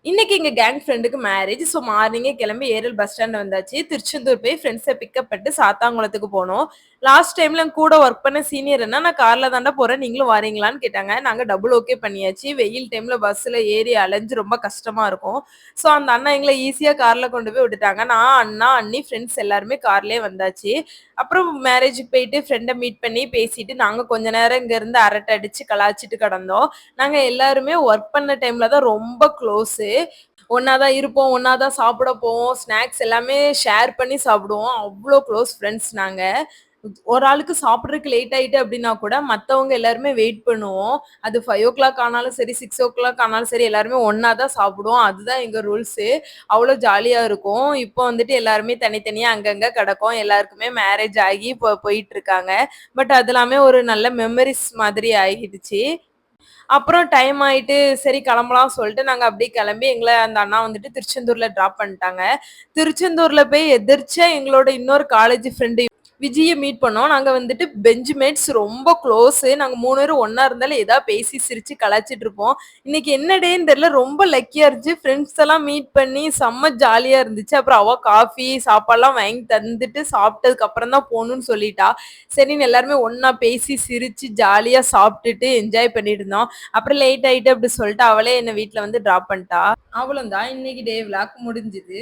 இன்னைக்கு எங்க கேங் ஃப்ரெண்டுக்கு மேரேஜ். ஸோ மார்னிங்கே கிளம்பி ஏரல் பஸ் ஸ்டாண்ட் வந்தாச்சு. திருச்செந்தூர் போய் ஃப்ரெண்ட்ஸ பிக்கப் பண்ணிட்டு சாத்தான்குளத்துக்கு போனோம். லாஸ்ட் டைம்ல என் கூட ஒர்க் பண்ண சீனியர் என்ன, "நான் கார்ல தான்டா போறேன். நீங்களும் வாரீங்களான்னு?" கேட்டாங்க. நாங்க டபுள் ஓகே பண்ணியாச்சு. வெயில் டைம்ல பஸ்ல ஏறி அலைஞ்சு ரொம்ப கஷ்டமா இருக்கும். ஸோ அந்த அண்ணா எங்கள ஈஸியா கார்ல கொண்டு போய் விட்டுட்டாங்க. நான், அண்ணா, அண்ணி, ஃப்ரெண்ட்ஸ் எல்லாருமே கார்லயே வந்தாச்சு. அப்புறம் மேரேஜுக்கு போயிட்டு ஃப்ரெண்ட மீட் பண்ணி பேசிட்டு, நாங்க கொஞ்ச நேரம் இங்க இருந்து அரட்டை அடிச்சு கலாய்ச்சிட்டு கிடந்தோம். நாங்க எல்லாருமே ஒர்க் பண்ண டைம்ல தான் ரொம்ப க்ளோஸு. ஒண்ணா தான் இருப்போம், ஒண்ணா தான் சாப்பிட போவோம். ஸ்நாக்ஸ் எல்லாமே ஷேர் பண்ணி சாப்பிடுவோம். அவ்ளோ க்ளோஸ் ஃப்ரெண்ட்ஸ் நாங்க. ஒரு ஆளுக்கு சாப்பிடுறதுக்கு லேட் ஆயிட்டு அப்டின்னா கூட, மத்தவங்க எல்லாருமே வெயிட் பண்ணுவோம். அது 5:00 ஆனாலும் சரி, 6:00 ஆனாலும் சரி, எல்லாருமே ஒண்ணா தான் சாப்பிடுவோம். அதுதான் எங்க ரூல்ஸு. அவ்ளோ ஜாலியா இருக்கும். இப்போ வந்துட்டு எல்லாருமே தனித்தனியா அங்கங்க கெடக்கோம். எல்லாருக்குமே மேரேஜ் ஆகி இப்போ போயிட்டுருக்காங்க. பட் அது எல்லாமே ஒரு நல்ல மெமரீஸ் மாதிரி ஆகிடுச்சு. அப்புறம் டைம் ஆயிட்டு, சரி கிளம்பலாம் சொல்லிட்டு நாங்க அப்படியே கிளம்பி எங்கள அந்த அண்ணா வந்துட்டு திருச்செந்தூர்ல டிராப் பண்ணிட்டாங்க. திருச்செந்தூர்ல போய் எதிர்ச்சியா எங்களோட இன்னொரு காலேஜ் ஃப்ரெண்டு விஜிய மீட் பண்ணோம். நாங்க வந்துட்டு பெஞ்ச் மேட்ஸ் ரொம்ப க்ளோஸு. நாங்க 3 பேரும் ஒண்ணா இருந்தாலும் ஏதாவது பேசி சிரிச்சு கலாய்ச்சிட்டு இருப்போம். இன்னைக்கு என்ன டேன்னு தெரியல. ரொம்ப லக்கியா இருந்துச்சு. ஃப்ரெண்ட்ஸ் எல்லாம் மீட் பண்ணி செம்ம ஜாலியா இருந்துச்சு. அப்புறம் அவ காஃபி, சாப்பாடுலாம் வாங்கி தந்துட்டு சாப்பிட்டதுக்கு அப்புறம் தான் போணும்னு சொல்லிட்டா. சரின்னு எல்லாருமே ஒண்ணா பேசி சிரிச்சு ஜாலியா சாப்பிட்டுட்டு என்ஜாய் பண்ணிட்டு இருந்தோம். அப்புறம் லேட் ஆயிட்டு அப்படி சொல்லிட்டு அவளே என்ன வீட்ல வந்து டிராப் பண்ணிட்டா. அவ்வளவுதான் இன்னைக்கு டே விளாக் முடிஞ்சுது.